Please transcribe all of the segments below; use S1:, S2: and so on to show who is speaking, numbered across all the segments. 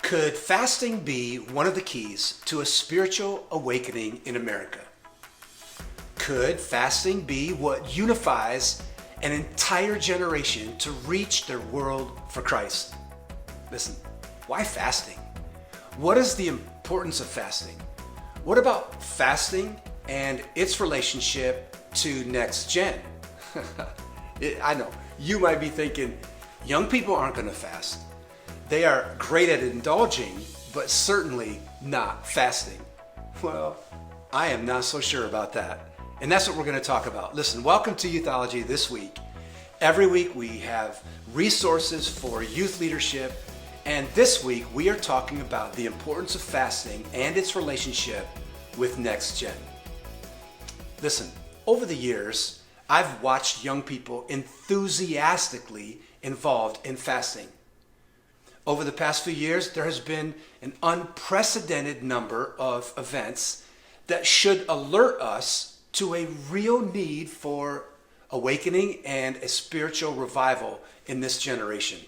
S1: Could fasting be one of the keys to a spiritual awakening in America? Could fasting be what unifies an entire generation to reach their world for Christ? Listen, why fasting? What is the importance of fasting? What about fasting and its relationship to next gen? I know, you might be thinking, young people aren't going to fast. They are great at indulging, but certainly not fasting. Well, I am not so sure about that. And that's what we're going to talk about. Listen, welcome to Youthology this week. Every week we have resources for youth leadership. And this week we are talking about the importance of fasting and its relationship with next gen. Listen, over the years, I've watched young people enthusiastically involved in fasting. Over the past few years, there has been an unprecedented number of events that should alert us to a real need for awakening and a spiritual revival in this generation.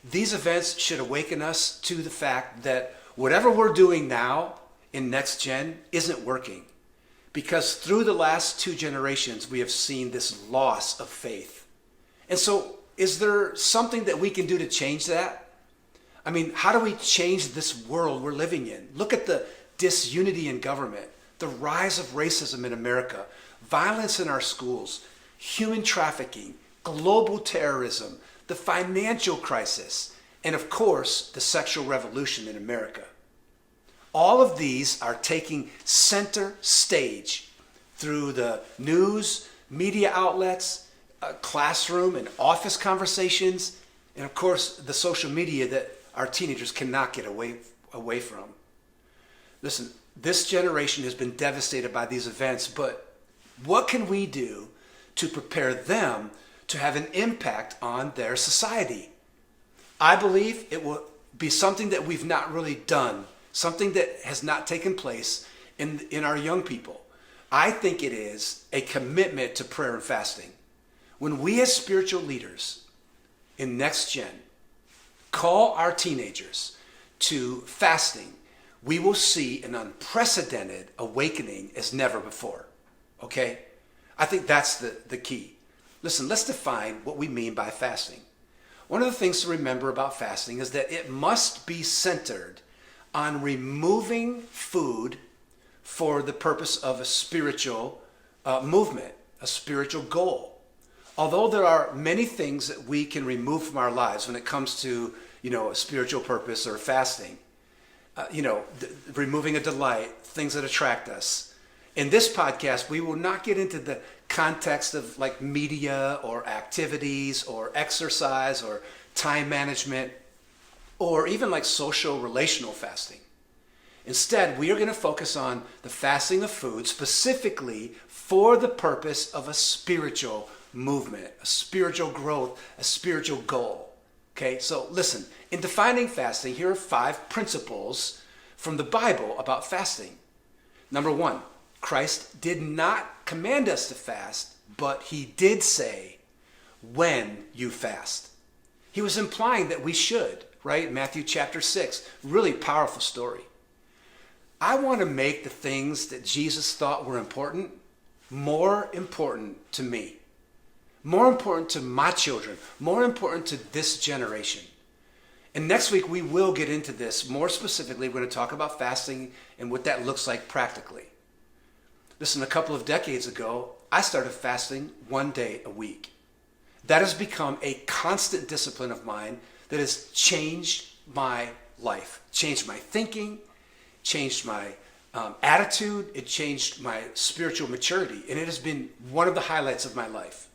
S1: These events should awaken us to the fact that whatever we're doing now in next gen isn't working, because through the last two generations, we have seen this loss of faith. And so is there something that we can do to change that? I mean, how do we change this world we're living in? Look at the disunity in government, the rise of racism in America, violence in our schools, human trafficking, global terrorism, the financial crisis, and of course, the sexual revolution in America. All of these are taking center stage through the news, media outlets, classroom and office conversations, and of course, the social media that our teenagers cannot get away from. Listen, this generation has been devastated by these events, but what can we do to prepare them to have an impact on their society? I believe it will be something that we've not really done, something that has not taken place in our young people. I think it is a commitment to prayer and fasting. When we as spiritual leaders in next gen call our teenagers to fasting, we will see an unprecedented awakening as never before. Okay? I think that's the key. Listen, let's define what we mean by fasting. One of the things to remember about fasting is that it must be centered on removing food for the purpose of a spiritual movement, a spiritual goal. Although there are many things that we can remove from our lives when it comes to, a spiritual purpose or fasting, removing a delight, things that attract us. In this podcast, we will not get into the context of like media or activities or exercise or time management or even like social relational fasting. Instead, we are going to focus on the fasting of food specifically for the purpose of a spiritual movement, a spiritual growth, a spiritual goal. Okay, so listen, in defining fasting, here are 5 principles from the Bible about fasting. Number 1, Christ did not command us to fast, but he did say, when you fast. He was implying that we should, right? Matthew chapter 6, really powerful story. I want to make the things that Jesus thought were important more important to me, more important to my children, more important to this generation. And next week we will get into this more specifically. We're going to talk about fasting and what that looks like practically. Listen, a couple of decades ago, I started fasting 1 day a week. That has become a constant discipline of mine that has changed my life, changed my thinking, changed my attitude, it changed my spiritual maturity, and it has been one of the highlights of my life.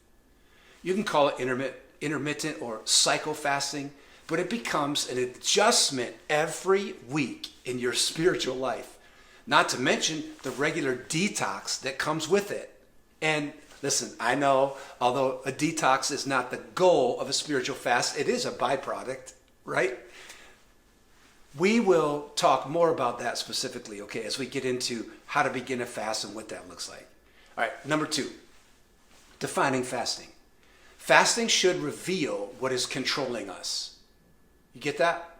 S1: You can call it intermittent or cycle fasting, but it becomes an adjustment every week in your spiritual life. Not to mention the regular detox that comes with it. And listen, I know, although a detox is not the goal of a spiritual fast, it is a byproduct, right? We will talk more about that specifically, okay, as we get into how to begin a fast and what that looks like. All right, number 2, defining fasting. Fasting should reveal what is controlling us. You get that?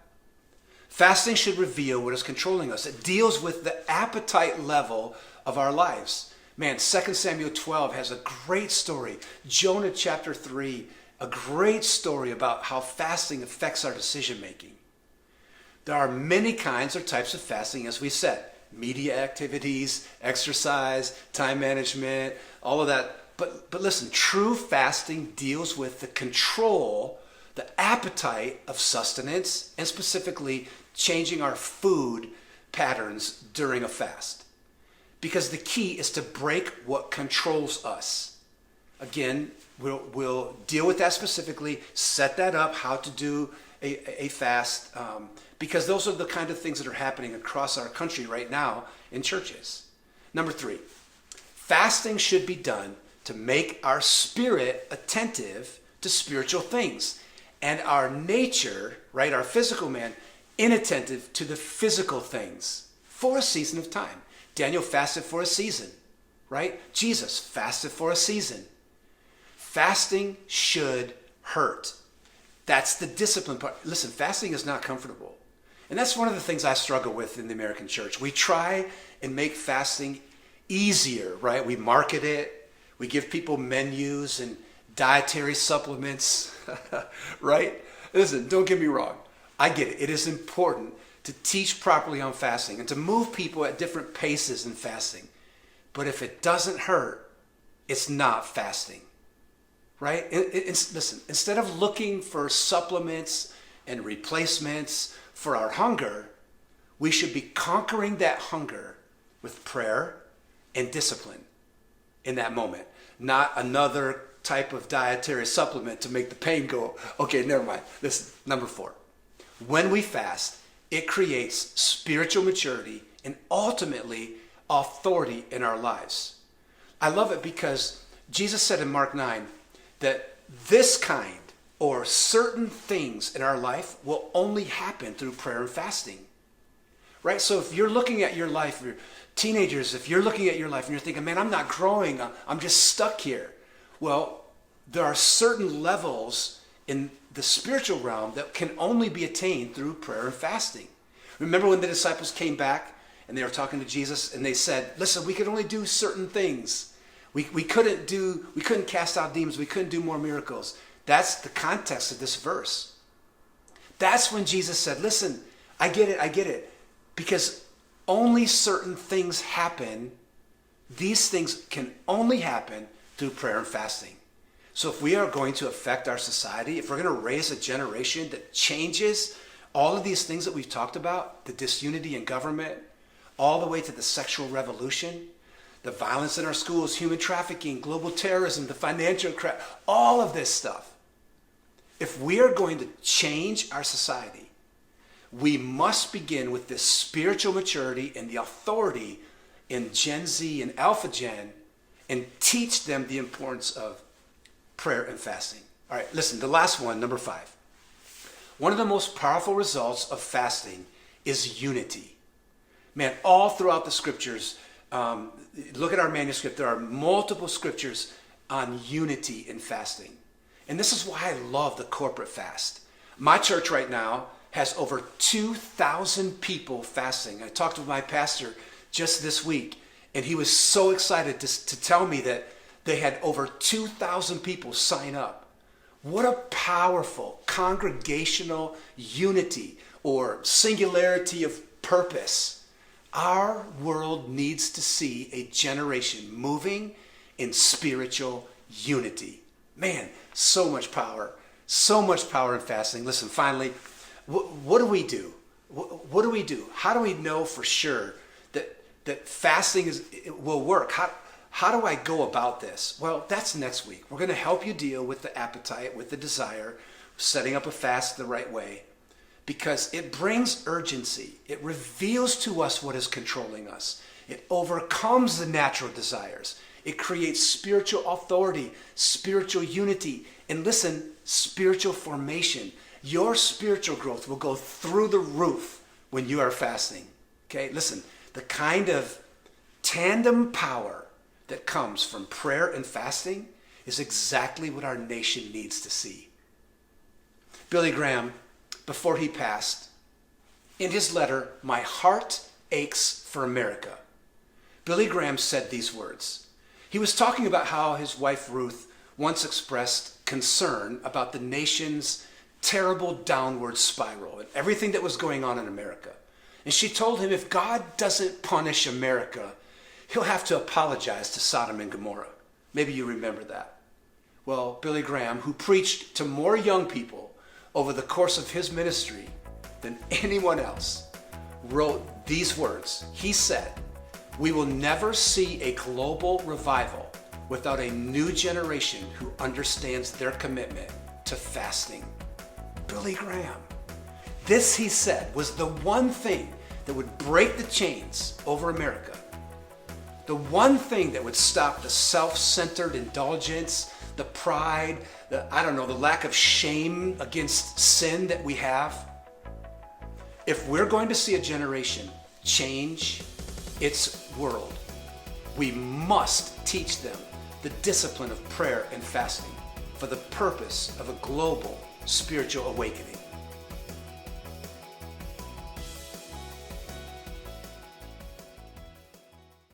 S1: Fasting should reveal what is controlling us. It deals with the appetite level of our lives. Man, 2 Samuel 12 has a great story. Jonah chapter 3, a great story about how fasting affects our decision making. There are many kinds or types of fasting, as we said. Media activities, exercise, time management, all of that. But listen, true fasting deals with the control, the appetite of sustenance, and specifically changing our food patterns during a fast. Because the key is to break what controls us. Again, we'll deal with that specifically, set that up, how to do a fast, because those are the kind of things that are happening across our country right now in churches. Number 3, fasting should be done to make our spirit attentive to spiritual things and our nature, right, our physical man, inattentive to the physical things for a season of time. Daniel fasted for a season, right? Jesus fasted for a season. Fasting should hurt. That's the discipline part. Listen, fasting is not comfortable. And that's one of the things I struggle with in the American church. We try and make fasting easier, right? We market it. We give people menus and dietary supplements, right? Listen, don't get me wrong. I get it. It is important to teach properly on fasting and to move people at different paces in fasting. But if it doesn't hurt, it's not fasting, right? Listen, instead of looking for supplements and replacements for our hunger, we should be conquering that hunger with prayer and discipline in that moment, not another type of dietary supplement to make the pain go, okay, never mind. Listen, number 4, when we fast, it creates spiritual maturity and ultimately authority in our lives. I love it because Jesus said in Mark 9 that this kind or certain things in our life will only happen through prayer and fasting. Right? So if you're looking at your life, your teenagers, if you're looking at your life and you're thinking, man, I'm not growing, I'm just stuck here. Well, there are certain levels in the spiritual realm that can only be attained through prayer and fasting. Remember when the disciples came back and they were talking to Jesus and they said, listen, we could only do certain things. We couldn't cast out demons. We couldn't do more miracles. That's the context of this verse. That's when Jesus said, listen, I get it. Because only certain things happen. These things can only happen through prayer and fasting. So if we are going to affect our society, if we're going to raise a generation that changes all of these things that we've talked about, the disunity in government, all the way to the sexual revolution, the violence in our schools, human trafficking, global terrorism, the financial crash, all of this stuff. If we are going to change our society, we must begin with this spiritual maturity and the authority in Gen Z and Alpha Gen and teach them the importance of prayer and fasting. All right, listen, the last one, number 5. One of the most powerful results of fasting is unity. Man, all throughout the scriptures, look at our manuscript, there are multiple scriptures on unity in fasting. And this is why I love the corporate fast. My church right now has over 2,000 people fasting. I talked with my pastor just this week, and he was so excited to tell me that they had over 2,000 people sign up. What a powerful congregational unity or singularity of purpose. Our world needs to see a generation moving in spiritual unity. Man, so much power in fasting. Listen, finally, what do we do? What do we do? How do we know for sure that fasting will work? How do I go about this? Well, that's next week. We're going to help you deal with the appetite, with the desire, setting up a fast the right way, because it brings urgency. It reveals to us what is controlling us. It overcomes the natural desires. It creates spiritual authority, spiritual unity, and listen, spiritual formation. Your spiritual growth will go through the roof when you are fasting. Okay, listen, the kind of tandem power that comes from prayer and fasting is exactly what our nation needs to see. Billy Graham, before he passed, In his letter, My Heart Aches for America, Billy Graham said these words. He was talking about how his wife Ruth once expressed concern about the nation's terrible downward spiral and everything that was going on in America. And she told him if God doesn't punish America, he'll have to apologize to Sodom and Gomorrah. Maybe you remember that. Well, Billy Graham, who preached to more young people over the course of his ministry than anyone else, wrote these words. He said, "We will never see a global revival without a new generation who understands their commitment to fasting." Billy Graham. This, he said, was the one thing that would break the chains over America. The one thing that would stop the self-centered indulgence, the pride, the lack of shame against sin that we have. If we're going to see a generation change its world, we must teach them the discipline of prayer and fasting for the purpose of a global spiritual awakening.